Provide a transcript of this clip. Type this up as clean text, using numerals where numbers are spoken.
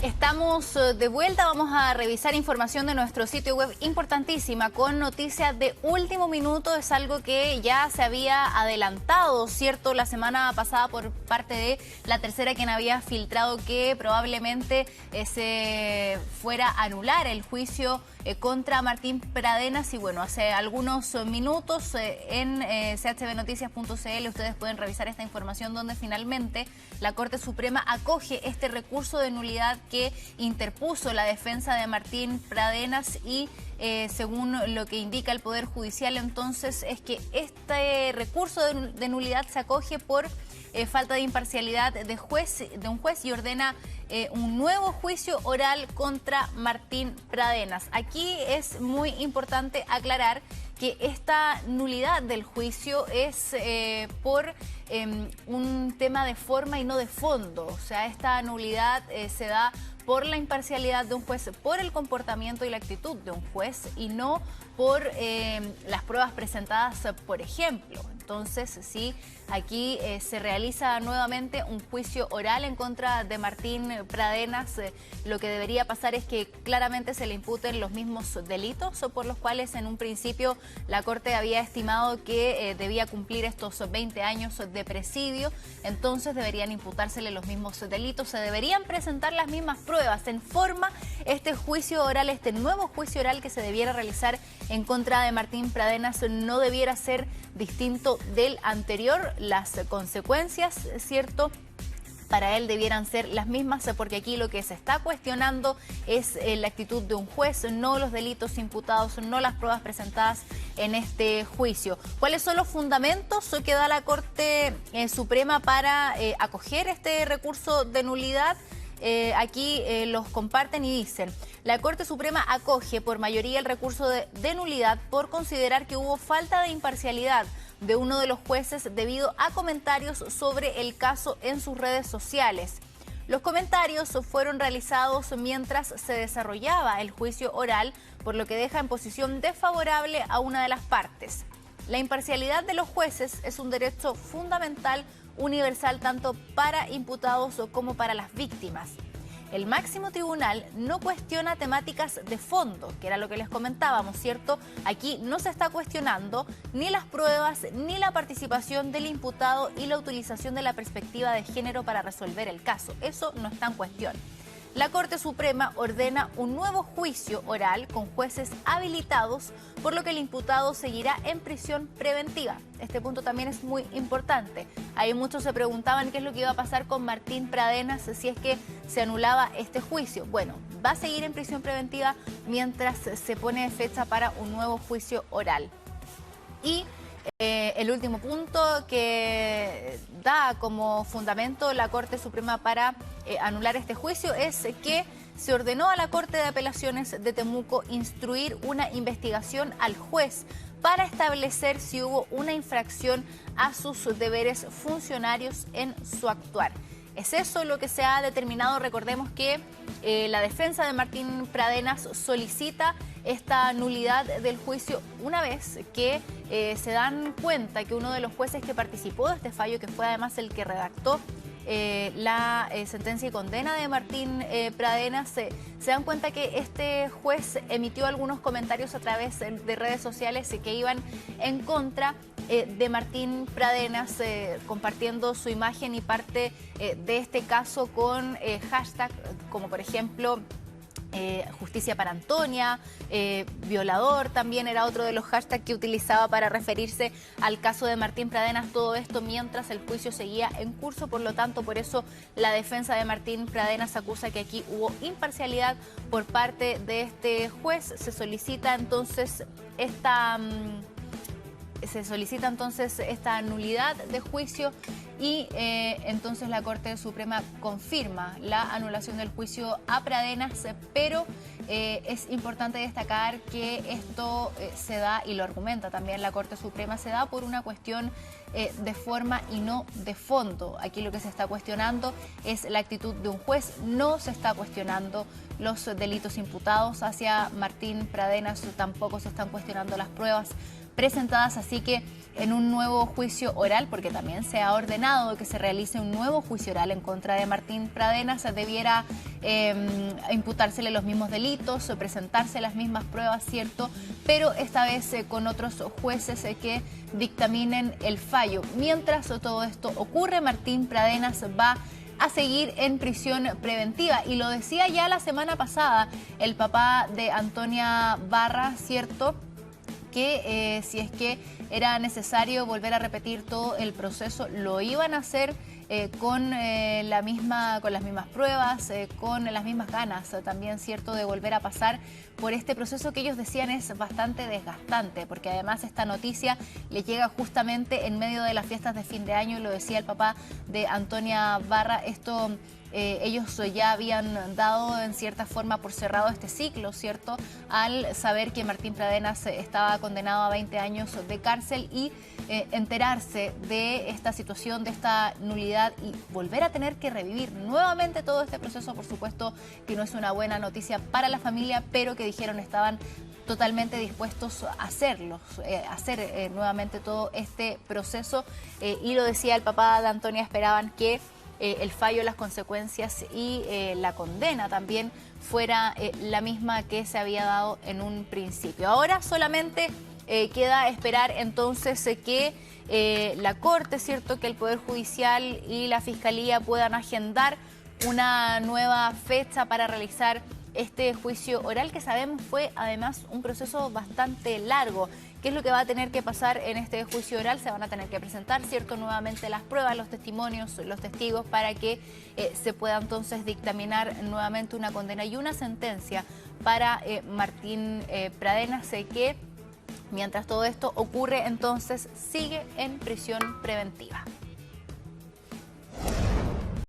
Estamos de vuelta, vamos a revisar información de nuestro sitio web importantísima con noticias de último minuto. Es algo que ya se había adelantado, ¿cierto? La semana pasada por parte de La Tercera, quien había filtrado que probablemente se fuera a anular el juicio contra Martín Pradenas. Y bueno, hace algunos minutos en chbnoticias.cl ustedes pueden revisar esta información donde finalmente la Corte Suprema acoge este recurso de nulidad que interpuso la defensa de Martín Pradenas y según lo que indica el Poder Judicial, entonces es que este recurso de nulidad se acoge por falta de imparcialidad de un juez y ordena un nuevo juicio oral contra Martín Pradenas. Aquí es muy importante aclarar que esta nulidad del juicio es por un tema de forma y no de fondo. O sea, esta nulidad se da por la imparcialidad de un juez, por el comportamiento y la actitud de un juez y no por las pruebas presentadas, por ejemplo. Entonces, sí, aquí se realiza nuevamente un juicio oral en contra de Martín Pradenas. Lo que debería pasar es que claramente se le imputen los mismos delitos por los cuales en un principio la Corte había estimado que debía cumplir estos 20 años de presidio. Entonces deberían imputársele los mismos delitos, se deberían presentar las mismas pruebas. En forma, este juicio oral, este nuevo juicio oral que se debiera realizar en contra de Martín Pradenas no debiera ser distinto del anterior. Las consecuencias, ¿cierto?, para él debieran ser las mismas, porque aquí lo que se está cuestionando es la actitud de un juez, no los delitos imputados, no las pruebas presentadas en este juicio. ¿Cuáles son los fundamentos que da la Corte Suprema para acoger este recurso de nulidad? Aquí los comparten y dicen: la Corte Suprema acoge por mayoría el recurso de nulidad por considerar que hubo falta de imparcialidad de uno de los jueces debido a comentarios sobre el caso en sus redes sociales. Los comentarios fueron realizados mientras se desarrollaba el juicio oral, por lo que deja en posición desfavorable a una de las partes. La imparcialidad de los jueces es un derecho fundamental, universal, tanto para imputados como para las víctimas. El máximo tribunal no cuestiona temáticas de fondo, que era lo que les comentábamos, ¿cierto? Aquí no se está cuestionando ni las pruebas, ni la participación del imputado y la utilización de la perspectiva de género para resolver el caso. Eso no está en cuestión. La Corte Suprema ordena un nuevo juicio oral con jueces habilitados, por lo que el imputado seguirá en prisión preventiva. Este punto también es muy importante. Ahí muchos se preguntaban qué es lo que iba a pasar con Martín Pradenas si es que se anulaba este juicio. Bueno, va a seguir en prisión preventiva mientras se pone fecha para un nuevo juicio oral. Y el último punto que da como fundamento la Corte Suprema para anular este juicio es que se ordenó a la Corte de Apelaciones de Temuco instruir una investigación al juez para establecer si hubo una infracción a sus deberes funcionarios en su actuar. Es eso lo que se ha determinado. Recordemos que la defensa de Martín Pradenas solicita esta nulidad del juicio una vez que se dan cuenta que uno de los jueces que participó de este fallo, que fue además el que redactó la sentencia y condena de Martín Pradenas, se dan cuenta que este juez emitió algunos comentarios a través de redes sociales que iban en contra de Martín Pradenas, compartiendo su imagen y parte de este caso con hashtag como por ejemplo Justicia para Antonia, violador también era otro de los hashtags que utilizaba para referirse al caso de Martín Pradenas. Todo esto mientras el juicio seguía en curso, por lo tanto, por eso la defensa de Martín Pradenas acusa que aquí hubo imparcialidad por parte de este juez. Se solicita entonces esta nulidad de juicio y entonces la Corte Suprema confirma la anulación del juicio a Pradenas, pero es importante destacar que esto se da, y lo argumenta también la Corte Suprema, se da por una cuestión de forma y no de fondo. Aquí lo que se está cuestionando es la actitud de un juez, no se está cuestionando los delitos imputados hacia Martín Pradenas, tampoco se están cuestionando las pruebas presentadas, así que en un nuevo juicio oral, porque también se ha ordenado que se realice un nuevo juicio oral en contra de Martín Pradenas, debiera imputársele los mismos delitos, presentarse las mismas pruebas, ¿cierto? Pero esta vez con otros jueces que dictaminen el fallo. Mientras todo esto ocurre, Martín Pradenas va a seguir en prisión preventiva. Y lo decía ya la semana pasada el papá de Antonia Barra, ¿cierto?, que si es que era necesario volver a repetir todo el proceso, lo iban a hacer con las mismas pruebas, con las mismas ganas también, ¿cierto?, de volver a pasar por este proceso que ellos decían es bastante desgastante, porque además esta noticia le llega justamente en medio de las fiestas de fin de año, y lo decía el papá de Antonia Barra, esto... ellos ya habían dado en cierta forma por cerrado este ciclo, ¿cierto?, al saber que Martín Pradenas estaba condenado a 20 años de cárcel y enterarse de esta situación, de esta nulidad y volver a tener que revivir nuevamente todo este proceso. Por supuesto que no es una buena noticia para la familia, pero que dijeron estaban totalmente dispuestos a hacerlo, hacer nuevamente todo este proceso, y lo decía el papá de Antonia, esperaban que el fallo, las consecuencias y la condena también fuera la misma que se había dado en un principio. Ahora solamente queda esperar entonces que la Corte, ¿cierto?, que el Poder Judicial y la Fiscalía puedan agendar una nueva fecha para realizar este juicio oral, que sabemos fue además un proceso bastante largo. ¿Qué es lo que va a tener que pasar en este juicio oral? Se van a tener que presentar, ¿cierto?, nuevamente las pruebas, los testimonios, los testigos, para que se pueda entonces dictaminar nuevamente una condena y una sentencia para Martín Pradenas, que mientras todo esto ocurre, entonces sigue en prisión preventiva.